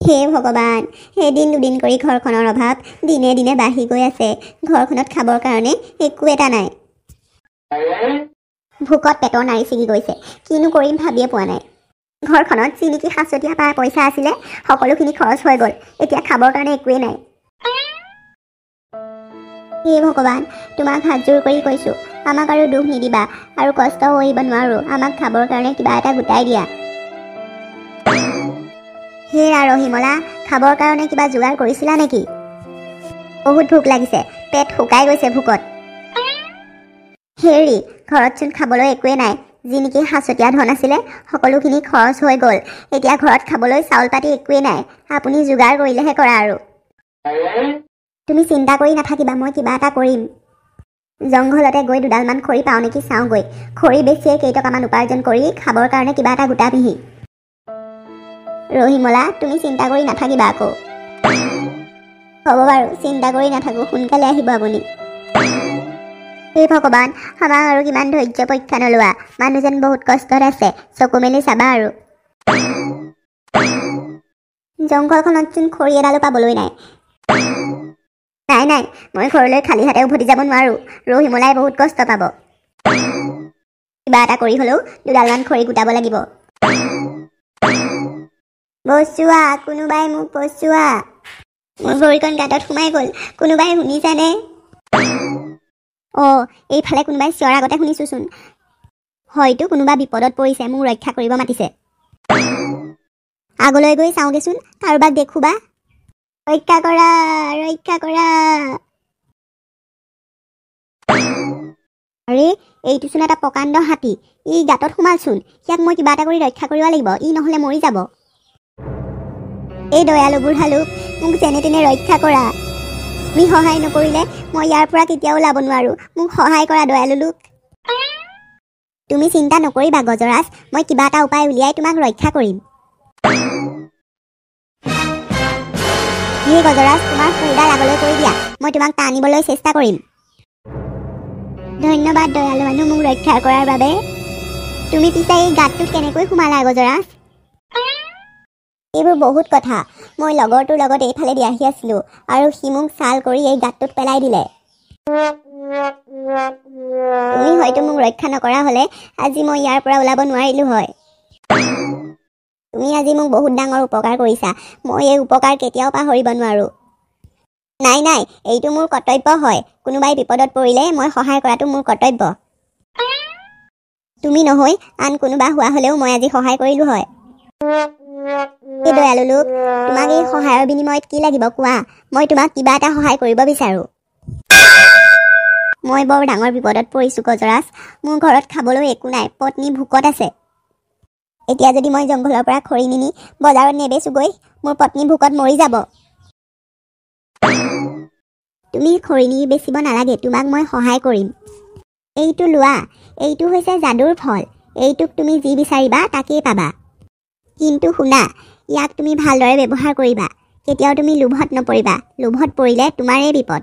হে ভগৱান, এদিন দুদিন কৰি ঘৰখনৰ অভাৱ দিনে দিনে বাঢ়ি গৈ আছে। ঘৰখনত খাবৰ কাৰণে একো এটা নাই। ভোকত পেটৰ নাড়ী ছিগি গৈছে। কিনো কৰিম ভাবিয়ে পোৱা নাই। ঘৰখনত যি নেকি সাঁচতীয়া পাৰ পইচা আছিলে সকলোখিনি খৰচ হৈ গ'ল। এতিয়া খাবৰ কাৰণে একোৱেই নাই। হে ভগৱান, তোমাক হাতযোৰ কৰি কৈছোঁ, আমাক আৰু দুখ নিদিবা আৰু কষ্ট সহিব নোৱাৰোঁ। আমাক খাবৰ কাৰণে কিবা এটা গোটাই দিয়া। হে ৰহিমলা, খাবৰ কাৰণে কিবা যোগাৰ কৰিছিলা নেকি? বহুত ভোক লাগিছে, পেট শুকাই গৈছে ভোকত। হেৰি, ঘৰতচোন খাবলৈ একোৱেই নাই। যি নেকি সাঁচতীয়া ধন আছিলে সকলোখিনি খৰচ হৈ গ'ল। এতিয়া ঘৰত খাবলৈ চাউল পাতি একোৱেই নাই। আপুনি যোগাৰ কৰিলেহে কৰা আৰু। তুমি চিন্তা কৰি নাথাকিবা, মই কিবা এটা কৰিম। জংঘলতে গৈ দুডালমান খৰি পাওঁ নেকি চাওঁগৈ। খৰি বেছিয়ে কেইটকামান উপাৰ্জন কৰি খাবৰ কাৰণে কিবা এটা গোটাবিহি। ৰহিমলা, তুমি চিন্তা কৰি নাথাকিবা আকৌ। হ'ব বাৰু, চিন্তা কৰি নাথাকোঁ, সোনকালে আহিব আপুনি। হে ভগৱান, আমাক আৰু কিমান ধৈৰ্য পৰীক্ষা নলোৱা। মানুহজন বহুত কষ্টত আছে, চকু মেলি চাবা আৰু। জংঘলখনতচোন খৰি এডালো পাবলৈ নাই। নাই নাই, মই ঘৰলৈ খালী হাতে উভতি যাব নোৱাৰোঁ। ৰহিমলাই বহুত কষ্ট পাব। কিবা এটা কৰি হ'লেও দুডালমান খৰি গোটাব লাগিব। বচোৱা, কোনোবাই মোক বচোৱা। মোৰ ভৰিখন গাঁতত সোমাই গ'ল। কোনোবাই শুনিছানে? অঁ, এইফালে কোনোবাই চিঞৰ আগতে শুনিছোঁচোন। হয়তো কোনোবা বিপদত পৰিছে, মোক ৰক্ষা কৰিব মাতিছে। আগলৈ গৈ চাওঁগেচোন, কাৰোবাক দেখোবা। ৰক্ষা কৰা, ৰক্ষা কৰা। আৰে, এইটোচোন এটা প্ৰকাণ্ড হাতী। ই গাঁতত সোমালচোন। ইয়াক মই কিবা এটা কৰি ৰক্ষা কৰিব লাগিব, ই নহ'লে মৰি যাব। এই দয়ালু বুঢ়ালোক, মোক যেনে তেনে ৰক্ষা কৰা। তুমি সহায় নকৰিলে মই ইয়াৰ পৰা কেতিয়াও ওলাব নোৱাৰোঁ। মোক সহায় কৰা দয়ালু লোক। তুমি চিন্তা নকৰিবা গজৰাজ, মই কিবা এটা উপায় উলিয়াই তোমাক ৰক্ষা কৰিম। হে গজৰাজ, তোমাৰ সুৰডাল আগলৈ কৰি দিয়া, মই তোমাক টানিবলৈ চেষ্টা কৰিম। ধন্যবাদ দয়ালু মানুহ, মোক ৰক্ষা কৰাৰ বাবে। তুমি পিছে এই গাঁতটোত কেনেকৈ সোমালা গজৰাজ? এইবোৰ বহুত কথা। মই লগৰটোৰ লগত এইফালেদি আহি আছিলোঁ আৰু সি মোক চাল কৰি এই গাঁতটোত পেলাই দিলে। তুমি হয়তো মোক ৰক্ষা নকৰা হ'লে আজি মই ইয়াৰ পৰা ওলাব নোৱাৰিলোঁ হয়। তুমি আজি মোক বহুত ডাঙৰ উপকাৰ কৰিছা। মই এই উপকাৰ কেতিয়াও পাহৰিব নোৱাৰোঁ। নাই নাই, এইটো মোৰ কৰ্তব্য হয়। কোনোবাই বিপদত পৰিলে মই সহায় কৰাটো মোৰ কৰ্তব্য। তুমি নহয়, আন কোনোবা হোৱা হ'লেও মই আজি সহায় কৰিলোঁ হয়। এই দয়ালু লোক, তোমাক এই সহায়ৰ বিনিময়ত কি লাগিব কোৱা? মই তোমাক কিবা এটা সহায় কৰিব বিচাৰোঁ। মই বৰ ডাঙৰ বিপদত পৰিছোঁ গজৰাজ। মোৰ ঘৰত খাবলৈ একো নাই, পত্নী ভোকত আছে। এতিয়া যদি মই জংঘলৰ পৰা খৰি নিনি বজাৰত নেবেচোগৈ, মোৰ পত্নী ভোকত মৰি যাব। তুমি খৰি নি বেচিব নালাগে, তোমাক মই সহায় কৰিম। এইটো লোৱা, এইটো হৈছে যাদুৰ ফল। এইটোক তুমি যি বিচাৰিবা তাকেই পাবা। কিন্তু শুনা, ইয়াক তুমি ভালদৰে ব্যৱহাৰ কৰিবা। কেতিয়াও তুমি লোভত নপৰিবা। লোভত পৰিলে তোমাৰেই বিপদ।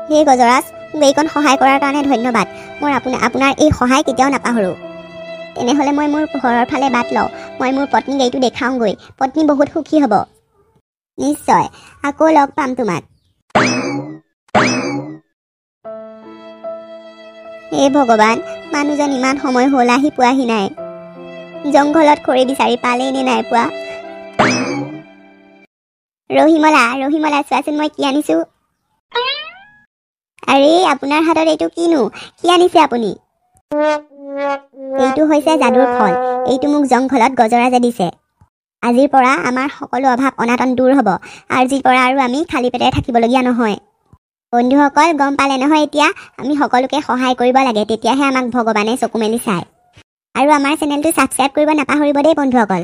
হে গজৰাজ, মোক এইকণ সহায় কৰাৰ কাৰণে ধন্যবাদ। মই আপোনাৰ এই সহায় কেতিয়াও নাপাহৰোঁ। তেনেহ'লে মই মোৰ ঘৰৰ ফালে বাট লওঁ। মই মোৰ পত্নীক এইটো দেখাওঁগৈ। পত্নী বহুত সুখী হ'ব। নিশ্চয়, আকৌ লগ পাম তোমাক। হে ভগৱান, মানুহজন ইমান সময় হ'ল আহি পোৱাহি নাই। জংঘলত খৰি বিচাৰি পালেই নে নাই পোৱা। ৰহিমলা, ৰহিমলা, চোৱাচোন মই কি আনিছোঁ। আৰে, আপোনাৰ হাতত এইটো কিনো? কি আনিছে আপুনি? এইটো হৈছে যাদুৰ ফল। এইটো মোক জংঘলত গজৰাজে দিছে। আজিৰ পৰা আমাৰ সকলো অভাৱ অনাটন দূৰ হ'ব। আজিৰ পৰা আৰু আমি খালী পেটেৰে থাকিবলগীয়া নহয়। বন্ধুসকল, গম পালে নহয় এতিয়া? আমি সকলোকে সহায় কৰিব লাগে, তেতিয়াহে আমাক ভগৱানে চকু মেলি চায়। আৰু আমাৰ চেনেলটো ছাবস্ক্ৰাইব কৰিব নাপাহৰিব দেই বন্ধুসকল।